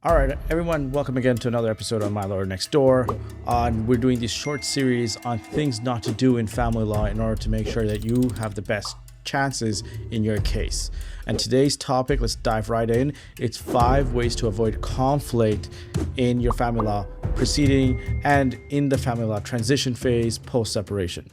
All right, everyone, welcome again to another episode of My Lawyer Next Door. We're doing this short series on things not to do in family law in order to make sure that you have the best chances in your case. And today's topic, let's dive right in. It's 5 ways to avoid conflict in your family law proceeding and in the family law transition phase post-separation.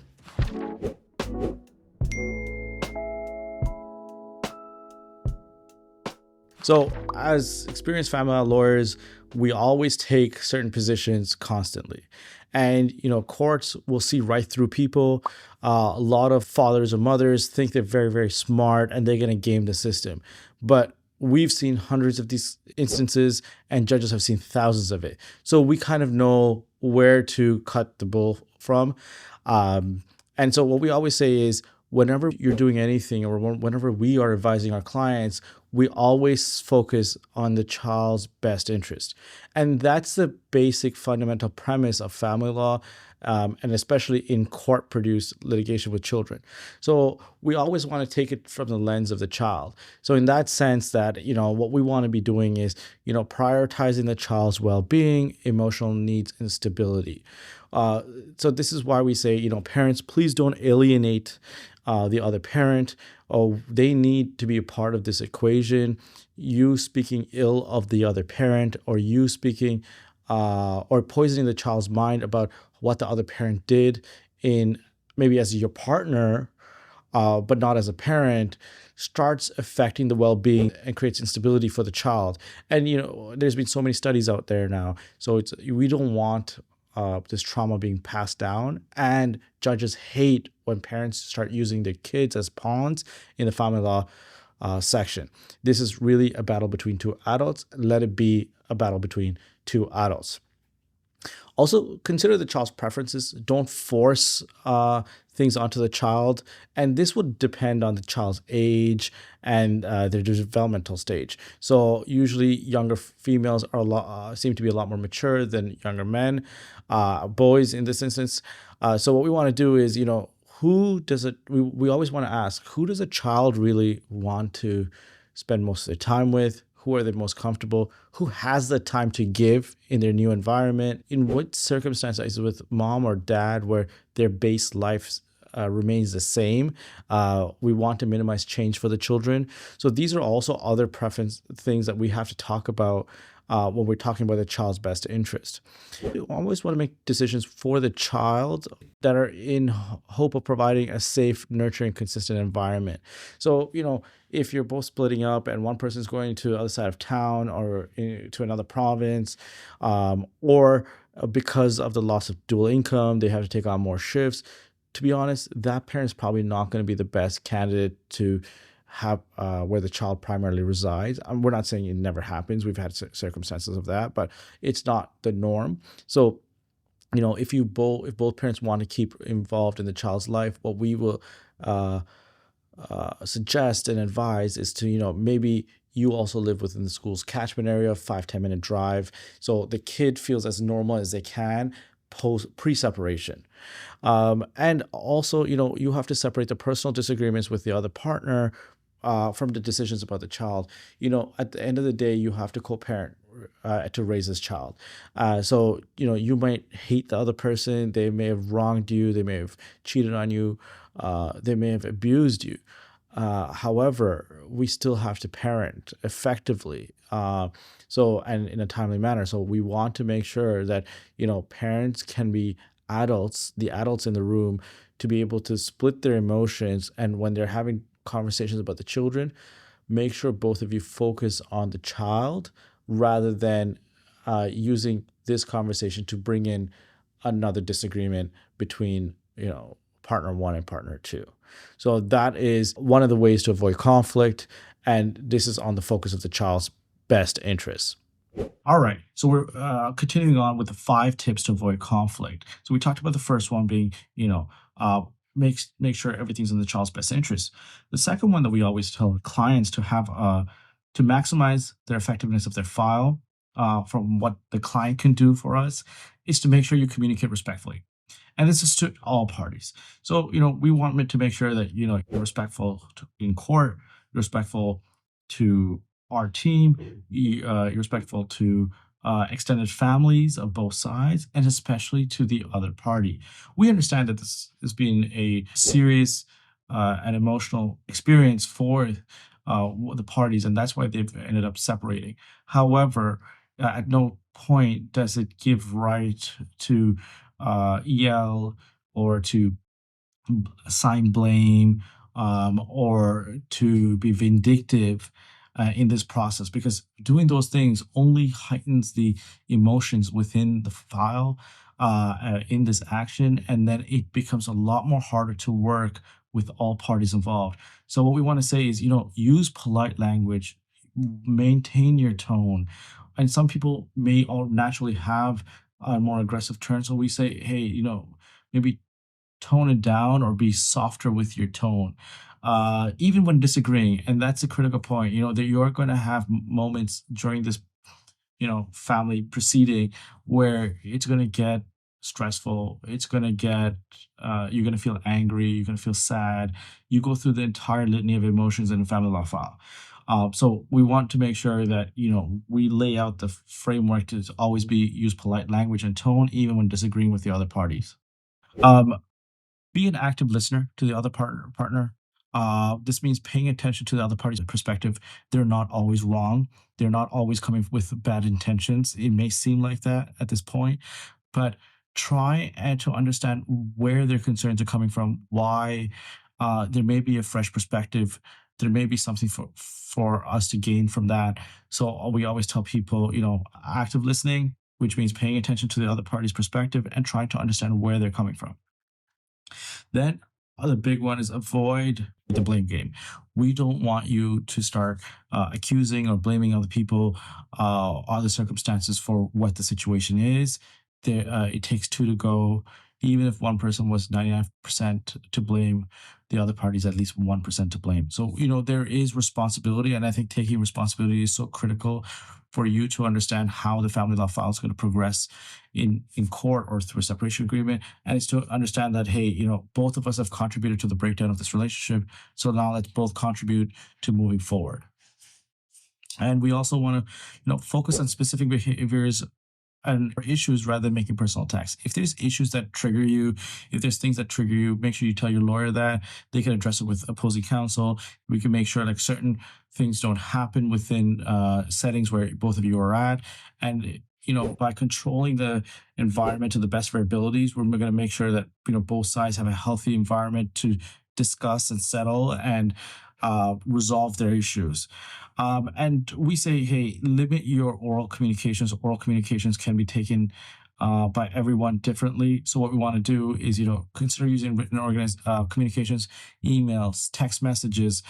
So as experienced family law lawyers, we always take certain positions constantly. And, courts will see right through people. A lot of fathers or mothers think they're very, very smart and they're going to game the system. But we've seen hundreds of these instances and judges have seen thousands of it. So we kind of know where to cut the bull from. And so what we always say is, whenever you're doing anything or whenever we are advising our clients, we always focus on the child's best interest. And that's the basic fundamental premise of family law, and especially in court-produced litigation with children. So we always want to take it from the lens of the child. So in that sense that, what we want to be doing is, prioritizing the child's well-being, emotional needs, and stability. So this is why we say, parents, please don't alienate the other parent. They need to be a part of this equation. You speaking ill of the other parent, or you speaking or poisoning the child's mind about what the other parent did in maybe as your partner, but not as a parent, starts affecting the well-being and creates instability for the child. And there's been so many studies out there now. So we don't want this trauma being passed down, and judges hate when parents start using their kids as pawns in the family law section. This is really a battle between two adults. Let it be a battle between two adults. Also, consider the child's preferences. Don't force things onto the child. And this would depend on the child's age and their developmental stage. So usually younger females are seem to be a lot more mature than younger men, boys in this instance. So what we want to do is, who does it? We always want to ask, who does a child really want to spend most of their time with? Who are they most comfortable? Who has the time to give in their new environment? In what circumstances with mom or dad where their base life remains the same? We want to minimize change for the children. So these are also other preference things that we have to talk about when we're talking about the child's best interest. We always want to make decisions for the child that are in hope of providing a safe, nurturing, consistent environment. So, if you're both splitting up and one person's going to the other side of town or to another province, or because of the loss of dual income, they have to take on more shifts. To be honest, that parent's probably not going to be the best candidate to have where the child primarily resides. We're not saying it never happens. We've had circumstances of that, but it's not the norm. So, if both parents want to keep involved in the child's life, what we will suggest and advise is to, maybe you also live within the school's catchment area, 5-10 minute drive. So the kid feels as normal as they can pre-separation. And also, you have to separate the personal disagreements with the other partner from the decisions about the child. At the end of the day, you have to co-parent to raise this child. So, you might hate the other person. They may have wronged you. They may have cheated on you. They may have abused you. However, we still have to parent effectively. And in a timely manner. So we want to make sure that, parents can be the adults in the room, to be able to split their emotions. And when they're having conversations about the children, make sure both of you focus on the child rather than using this conversation to bring in another disagreement between, partner 1 and partner 2. So that is one of the ways to avoid conflict. And this is on the focus of the child's best interests. All right. So we're continuing on with the 5 tips to avoid conflict. So we talked about the first one being, make sure everything's in the child's best interest. The second one that we always tell clients to have to maximize their effectiveness of their file from what the client can do for us is to make sure you communicate respectfully. And this is to all parties. So, we want to make sure that, you're respectful in court, respectful to our team, you're respectful to extended families of both sides, and especially to the other party. We understand that this has been a serious and emotional experience for the parties, and that's why they've ended up separating. However, at no point does it give right to yell or to assign blame, or to be vindictive in this process, because doing those things only heightens the emotions within the file in this action, and then it becomes a lot more harder to work with all parties involved. So what we want to say is, use polite language, maintain your tone, and some people may all naturally have a more aggressive turn. So we say, hey, maybe tone it down or be softer with your tone, even when disagreeing. And that's a critical point, that you're going to have moments during this, family proceeding where it's going to get stressful. It's going to get, you're going to feel angry. You're going to feel sad. You go through the entire litany of emotions in a family law file. So we want to make sure that we lay out the framework to always be use polite language and tone even when disagreeing with the other parties. Um, be an active listener to the other partner. This means paying attention to the other party's perspective. They're not always wrong. They're not always coming with bad intentions. It may seem like that at this point, but try and to understand where their concerns are coming from, why there may be a fresh perspective. There may be something for us to gain from that. So we always tell people, active listening, which means paying attention to the other party's perspective and trying to understand where they're coming from. Then the big one is avoid the blame game. We don't want you to start accusing or blaming other people, other circumstances for what the situation is. It takes two to go. Even if one person was 99% to blame, the other party is at least 1% to blame. So, there is responsibility. And I think taking responsibility is so critical for you to understand how the family law file is going to progress in court or through a separation agreement. And it's to understand that, hey, both of us have contributed to the breakdown of this relationship. So now let's both contribute to moving forward. And we also want to, focus on specific behaviors and issues rather than making personal attacks. If there's issues that trigger you, if there's things that trigger you, make sure you tell your lawyer that. They can address it with opposing counsel. We can make sure like certain things don't happen within settings where both of you are at. And by controlling the environment to the best of our abilities, we're going to make sure that both sides have a healthy environment to discuss and settle and resolve their issues. And we say, hey, limit your oral communications. Oral communications can be taken by everyone differently. So what we want to do is, consider using written organized communications, emails, text messages.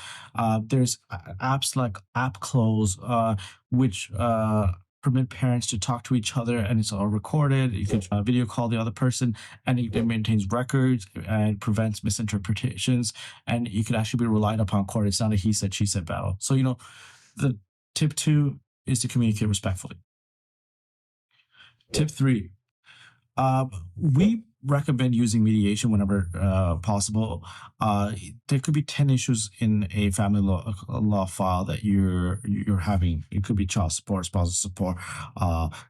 There's apps like AppClose, which permit parents to talk to each other, and it's all recorded. You can video call the other person, and it maintains records and prevents misinterpretations. And you can actually be relied upon court. It's not a he said, she said battle. So, the tip two is to communicate respectfully. Tip three, we recommend using mediation whenever possible. There could be 10 issues in a family law file that you're having. It could be child support, spousal support,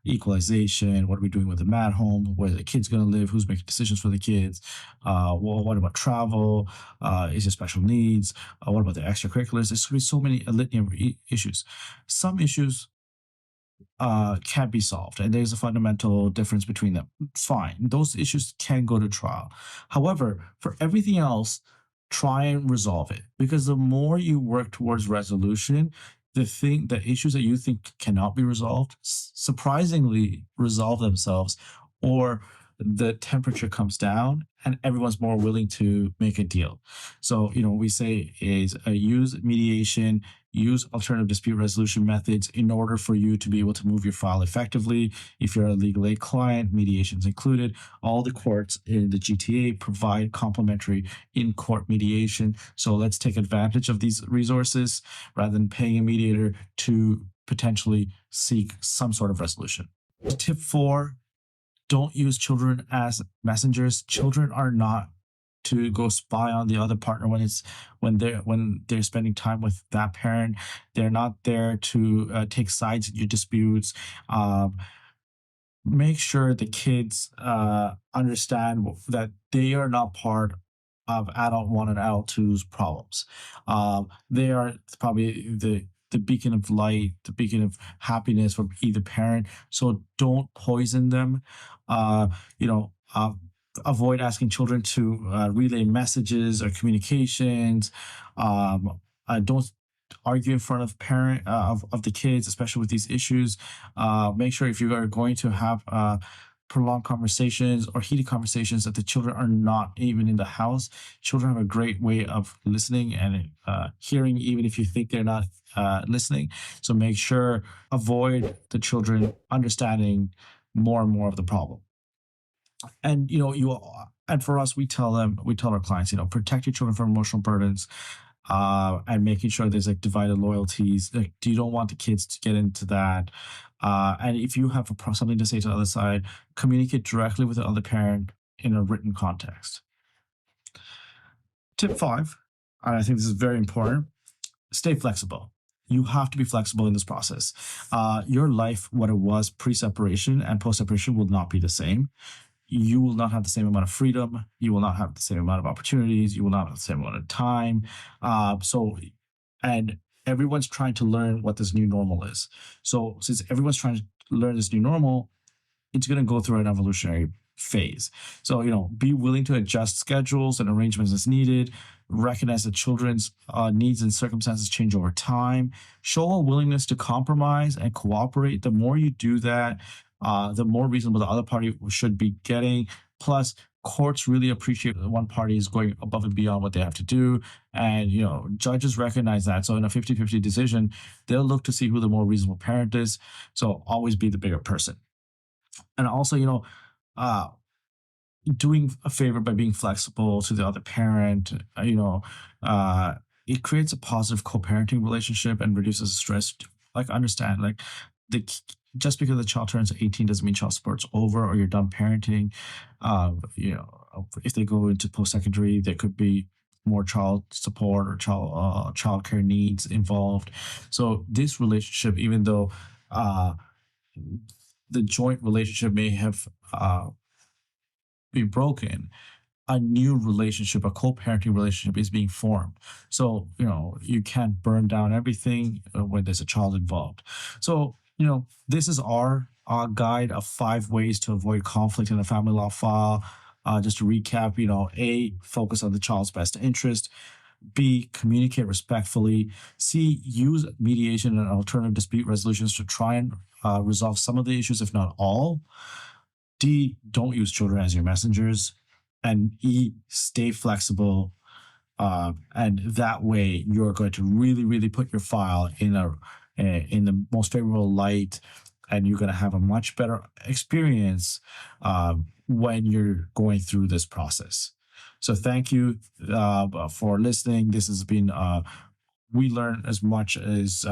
equalization. What are we doing with the mat home? Where the kids going to live? Who's making decisions for the kids? What about travel? Is there special needs? What about the extracurriculars? There's going to be so many a litany of issues. Some issues can't be solved, and there's a fundamental difference between them. Fine, those issues can go to trial. However, for everything else, try and resolve it, because the more you work towards resolution, the issues that you think cannot be resolved surprisingly resolve themselves, or the temperature comes down and everyone's more willing to make a deal. So, we say is use mediation, use alternative dispute resolution methods in order for you to be able to move your file effectively. If you're a legal aid client, mediation is included. All the courts in the GTA provide complimentary in-court mediation. So let's take advantage of these resources rather than paying a mediator to potentially seek some sort of resolution. Tip four, don't use children as messengers. Children are not to go spy on the other partner when they're spending time with that parent. They're not there to take sides in your disputes. Um, Make sure the kids understand that they are not part of adult one and adult two's problems. They are probably the beacon of light, the beacon of happiness for either parent. So don't poison them. Uh, you know, avoid asking children to relay messages or communications. Don't argue in front of of the kids, especially with these issues. Make sure if you are going to have prolonged conversations or heated conversations that the children are not even in the house. Children have a great way of listening and hearing, even if you think they're not listening. So make sure avoid the children understanding more and more of the problem. And and for us, we tell our clients, protect your children from emotional burdens, and making sure there's like divided loyalties. Like, you don't want the kids to get into that. And if you have something to say to the other side, communicate directly with the other parent in a written context. Tip five, and I think this is very important: stay flexible. You have to be flexible in this process. Your life, what it was pre-separation and post-separation, will not be the same. You will not have the same amount of freedom. You will not have the same amount of opportunities. You will not have the same amount of time. And everyone's trying to learn what this new normal is. So, since everyone's trying to learn this new normal, it's going to go through an evolutionary phase. So, be willing to adjust schedules and arrangements as needed. Recognize that children's needs and circumstances change over time. Show a willingness to compromise and cooperate. The more you do that, the more reasonable the other party should be getting. Plus, courts really appreciate that one party is going above and beyond what they have to do. And, judges recognize that. So in a 50-50 decision, they'll look to see who the more reasonable parent is. So always be the bigger person. And also, uh, doing a favor by being flexible to the other parent, uh, it creates a positive co-parenting relationship and reduces stress. Like, understand, like, the just because the child turns 18 doesn't mean child support's over or you're done parenting. If they go into post-secondary, there could be more child support or child care needs involved. So this relationship, even though the joint relationship may have been broken, a new relationship, a co-parenting relationship is being formed. So, you can't burn down everything when there's a child involved. So, this is our guide of 5 ways to avoid conflict in a family law file. Just to recap, A, focus on the child's best interest. B, communicate respectfully. C, use mediation and alternative dispute resolutions to try and resolve some of the issues, if not all. D, don't use children as your messengers. And E, stay flexible. And that way, you're going to really, really put your file in the most favorable light, and you're going to have a much better experience when you're going through this process. So thank you for listening. This has been we learn as much as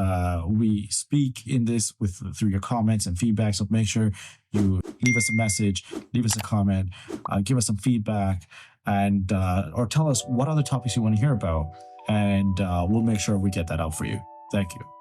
we speak in this through your comments and feedback. So make sure you leave us a message, leave us a comment, give us some feedback, and or tell us what other topics you want to hear about, and we'll make sure we get that out for you. Thank you.